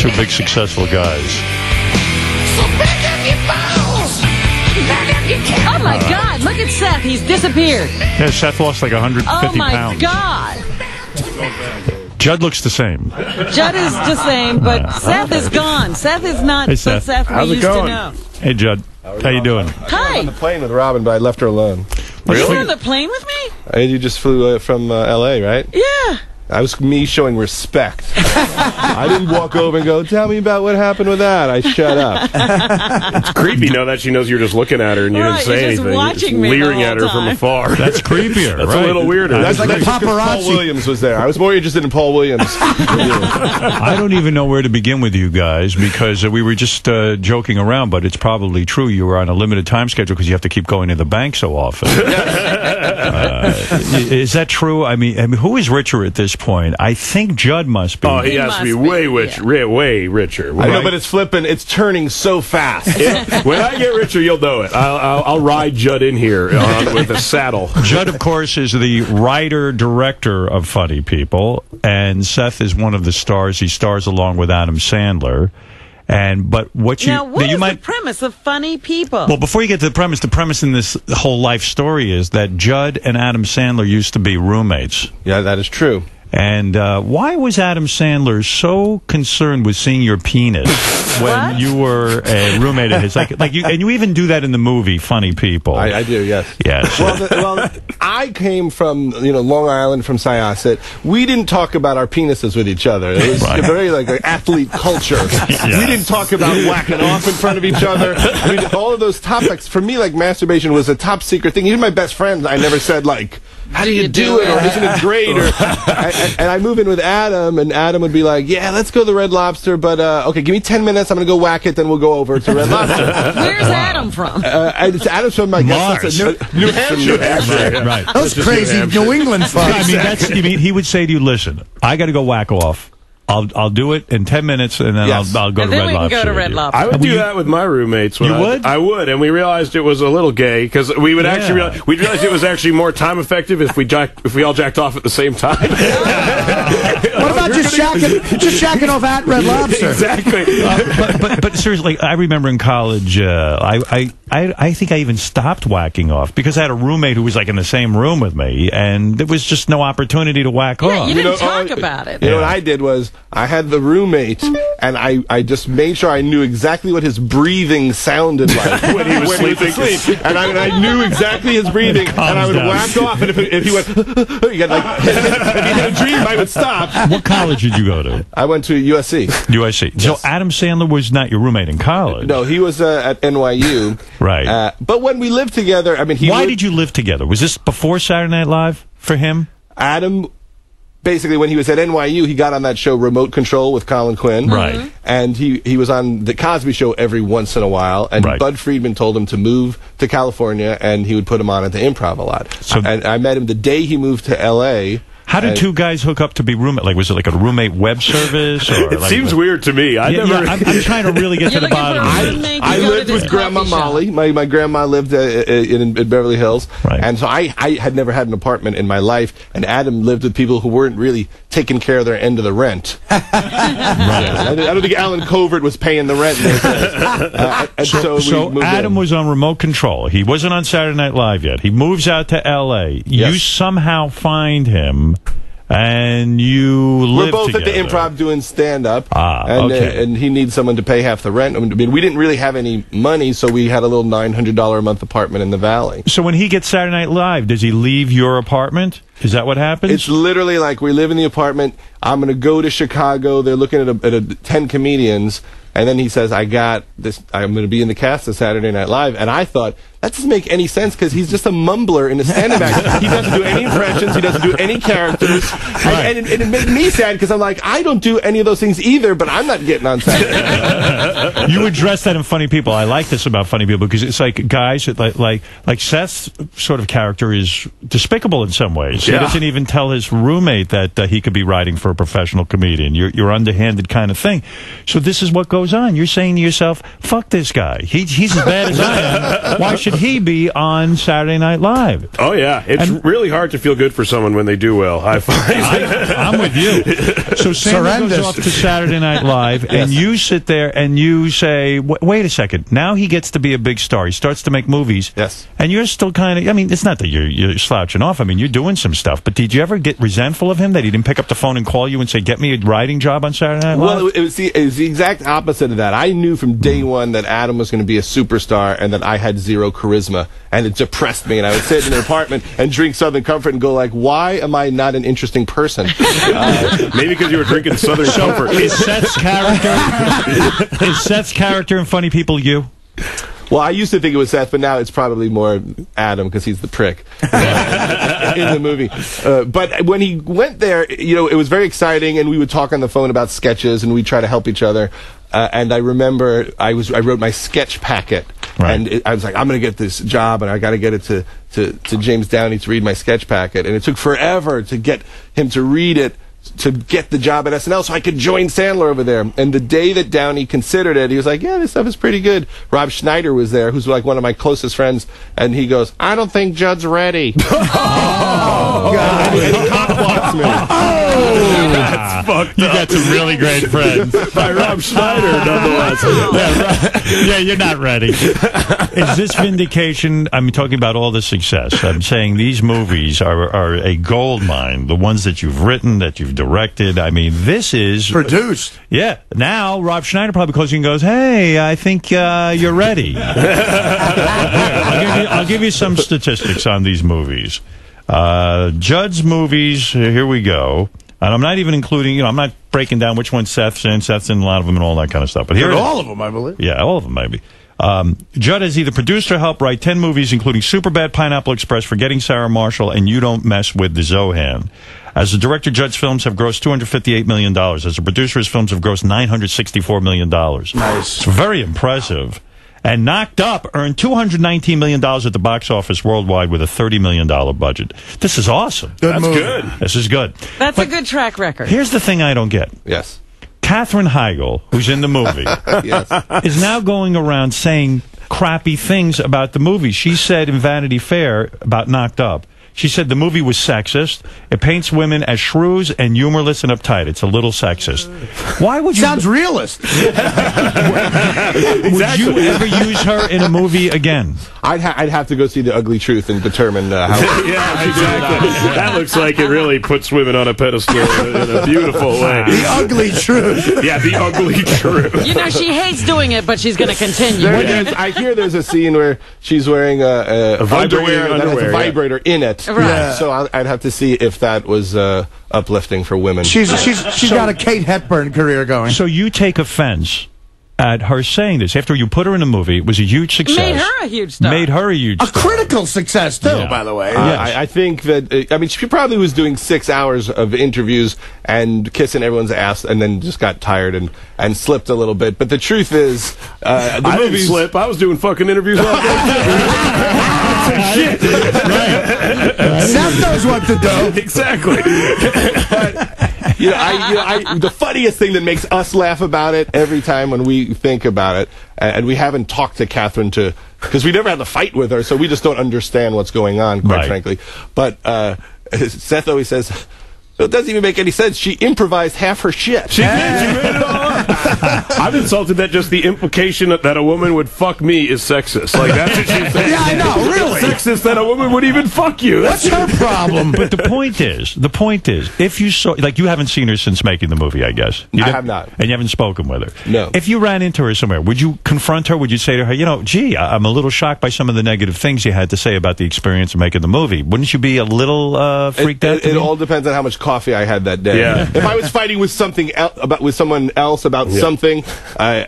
Two big successful guys. Oh my God! Look at Seth. He's disappeared. Yeah, Seth lost like 150 Oh my pounds. God! Judd looks the same. Judd is the same, but Seth is gone. Seth is not the Seth. Seth we used to know. Hey, Judd. How you doing? Hi. On the plane with Robin, but I left her alone. You were on the plane with me? And you just flew from L.A., right? Yeah. That was me showing respect. I didn't walk over and go, tell me about what happened with that. I shut up. It's creepy, though, that she knows you're just looking at her and you didn't say you're just anything. watching me leering the at whole her from time. afar. That's creepier. That's right. a little weirder. That's like a paparazzi. Paul Williams was there. I was more interested in Paul Williams. I don't even know where to begin with you guys because we were just joking around, but it's probably true. You were on a limited time schedule because you have to keep going to the bank so often. Is that true? I mean, who is richer at this point? I think Judd must be. Oh, he has to be way richer. Way richer. I know, but it's flipping. It's turning so fast. Yeah. When I get richer, you'll know it. I'll ride Judd in here with a saddle. Judd, of course, is the writer-director of Funny People, and Seth is one of the stars. He stars along with Adam Sandler. But what you Now, what is might the premise of Funny People? well, before you get to the premise in this whole life story is that Judd and Adam Sandler used to be roommates. Yeah, that is true. And why was Adam Sandler so concerned with seeing your penis when you were a roommate of his? And you even do that in the movie Funny People. I do, yes. Yes. Well, I came from Long Island, from Syosset. We didn't talk about our penises with each other. It was very like an athlete culture. Yeah. We didn't talk about whacking off in front of each other. I mean, all of those topics for me, like masturbation, was a top secret thing. Even my best friends, I never said like, how do you do it? Or isn't it great? Or and I move in with Adam, and Adam would be like, yeah, let's go to the Red Lobster, but okay, give me 10 minutes. I'm going to go whack it, then we'll go over to Red Lobster. Where's Adam from? Adam's from, I guess, New Hampshire. Right. Those crazy New England folks. I mean, he would say to you, listen, I got to go whack off. I'll do it in 10 minutes, and then I'll go And to then Red we can Lobster. go to Red Lobster. I would do that with my roommates. You would? I would, and we realized it was a little gay because we would actually we'd realize it was actually more time effective if we all jacked off at the same time. What about just shacking off at Red Lobster? Exactly. But seriously, I remember in college, I think I even stopped whacking off because I had a roommate who was like in the same room with me, and there was just no opportunity to whack off. You didn't talk about it. You know what I did was I had the roommate, and I just made sure I knew exactly what his breathing sounded like when he was sleeping. And I knew exactly his breathing, and I would whack off. And if he went, you got like, if he had a dream, I would stop. What college did you go to? I went to USC. USC. Yes. So Adam Sandler was not your roommate in college? No, he was at NYU. Right. But when we lived together, I mean, Why did you live together? Was this before Saturday Night Live for him? Adam, basically, when he was at NYU, he got on that show Remote Control with Colin Quinn. Right. And he was on The Cosby Show every once in a while. And Bud Friedman told him to move to California, and he would put him on at the Improv a lot. So, and I met him the day he moved to L.A., How did two guys hook up to be roommate? Like, was it like a roommate web service? Or it seems weird to me. I'm trying to really get to the bottom of it. I lived with Grandma Molly. My grandma lived in Beverly Hills. Right. And so I had never had an apartment in my life. And Adam lived with people who weren't really taking care of their end of the rent. Right. I don't think Alan Covert was paying the rent. So Adam was on Remote Control. He wasn't on Saturday Night Live yet. He moves out to L.A. Yes. You somehow find him, and you live We're both together. at the Improv doing stand-up, okay. And he needs someone to pay half the rent. I mean, we didn't really have any money, so we had a little $900 a month apartment in the Valley. So when he gets Saturday Night Live, does he leave your apartment? Is that what happens? It's literally like we live in the apartment. I'm going to go to Chicago. They're looking at 10 comedians. And then he says, I got this. I'm going to be in the cast of Saturday Night Live. And I thought, that doesn't make any sense because he's just a mumbler in a stand-up act. He doesn't do any impressions. He doesn't do any characters. And it made me sad because I'm like, I don't do any of those things either, but I'm not getting on Saturday. You address that in Funny People. I like this about Funny People because it's like guys, like Seth's sort of character is despicable in some ways. Yeah. He doesn't even tell his roommate that he could be writing for a professional comedian. You're underhanded kind of thing. So this is what goes on. You're saying to yourself, fuck this guy. He's as bad as I am. Why should he be on Saturday Night Live? Oh, yeah. It's really hard to feel good for someone when they do well, I find. I'm with you. So Sandler goes off to Saturday Night Live, and you sit there and you say, wait a second, now he gets to be a big star. He starts to make movies. Yes. And you're still kind of, I mean, it's not that you're slouching off. I mean, you're doing some stuff. But did you ever get resentful of him that he didn't pick up the phone and call you and say, get me a writing job on Saturday Night Live? Well, it was the exact opposite of that. I knew from day one that Adam was going to be a superstar and that I had zero charisma, and it depressed me. And I would sit in an apartment and drink Southern Comfort and go like, why am I not an interesting person? Maybe because you were drinking Southern Comfort. Is Seth's character in Funny People you? Well, I used to think it was Seth, but now it's probably more Adam because he's the prick in the movie. But when he went there, you know, it was very exciting, and we would talk on the phone about sketches, and we'd try to help each other. And I remember I wrote my sketch packet, and I was like, I'm going to get this job, and I got to get it to James Downey to read my sketch packet. And it took forever to get him to read it, to get the job at SNL so I could join Sandler over there. And the day that Downey considered it, he was like, yeah, this stuff is pretty good. Rob Schneider was there, who's like one of my closest friends, and he goes, I don't think Judd's ready. Oh, God. And he cock-blocks me. Oh, that's fucked You up. got some really great friends. By Rob Schneider, nonetheless. Yeah, you're not ready. Is this vindication? I'm talking about all the success. I'm saying these movies are a gold mine. The ones that you've written, that you've directed. I mean, this is produced. Yeah. Now Rob Schneider probably calls you and goes, "Hey, I think you're ready." I'll give you some statistics on these movies. Judd's movies. Here we go. And I'm not even including, I'm not breaking down which one's Seth's in. Seth's in a lot of them and all that kind of stuff. But here, all of them, I believe. Yeah, all of them, maybe. Judd has either produced or helped write 10 movies, including Superbad, Pineapple Express, Forgetting Sarah Marshall, and You Don't Mess with the Zohan. As a director, Judd's films have grossed $258 million. As a producer, his films have grossed $964 million. Nice. It's very impressive. And Knocked Up earned $219 million at the box office worldwide with a $30 million budget. This is awesome. That's good. This is good. That's a good track record. Here's the thing I don't get. Yes. Katherine Heigl, who's in the movie, is now going around saying crappy things about the movie. She said in Vanity Fair about Knocked Up, she said the movie was sexist. It paints women as shrews and humorless and uptight. It's a little sexist. Why would you... Sounds realist. Would you ever use her in a movie again? I'd have to go see The Ugly Truth and determine how... Yeah, exactly. That looks like it really puts women on a pedestal in a beautiful way. The Ugly Truth. Yeah, The Ugly Truth. You know, she hates doing it, but she's going to continue. I hear there's a scene where she's wearing a underwear that has a vibrator in it. Right. Yeah. So I'd have to see if that was uplifting for women. She's got a Kate Hepburn career going. So you take offense at her saying this. After you put her in a movie, it was a huge success. Made her a huge star. Made her a huge A star. critical success, too, by the way. I think that, I mean, she probably was doing 6 hours of interviews and kissing everyone's ass and then just got tired and slipped a little bit. But the truth is, I didn't slip. I was doing fucking interviews all day. Shit. Seth knows what to do. Exactly. But, the funniest thing that makes us laugh about it every time when we think about it, and we haven't talked to Katherine because we never had the fight with her, so we just don't understand what's going on, quite frankly. But Seth always says, it doesn't even make any sense. She improvised half her shit. She did. She made it all up. I'm insulted that just the implication that a woman would fuck me is sexist. Like, that's what she said. Yeah, I know, really. It's sexist that a woman would even fuck you. What's her problem? But the point is, if you saw, like, you haven't seen her since making the movie, I guess. I have not. And you haven't spoken with her. No. If you ran into her somewhere, would you confront her? Would you say to her, gee, I'm a little shocked by some of the negative things you had to say about the experience of making the movie. Wouldn't you be a little freaked out? It all depends on how much coffee I had that day. Yeah. If I was fighting with someone else about something, I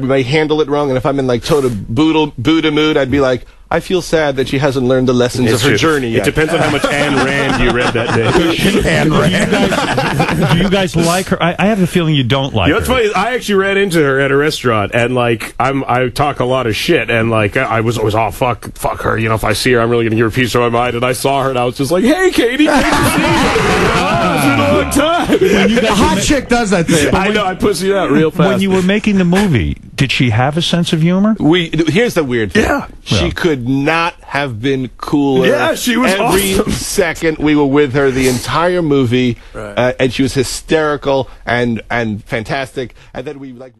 may handle it wrong. And if I'm in like total Buddha mood, I'd be like, I feel sad that she hasn't learned the lessons of her journey yet. It depends on how much Ayn Rand you read that day. Ayn Rand. Do you guys like her? I have a feeling you don't like her. What's funny is I actually ran into her at a restaurant, and like I talk a lot of shit, and like I was always fuck her. If I see her, I'm really gonna give her a piece of my mind. And I saw her, and I was just like, hey, Katie, great to see you. It's been a long time. A hot chick does that thing. I know, I pussy out real fast. When you were making the movie, did she have a sense of humor? Here's the weird thing. Yeah. She could could not have been cooler. Yeah, she was every awesome. second we were with her the entire movie, and she was hysterical and fantastic. And then we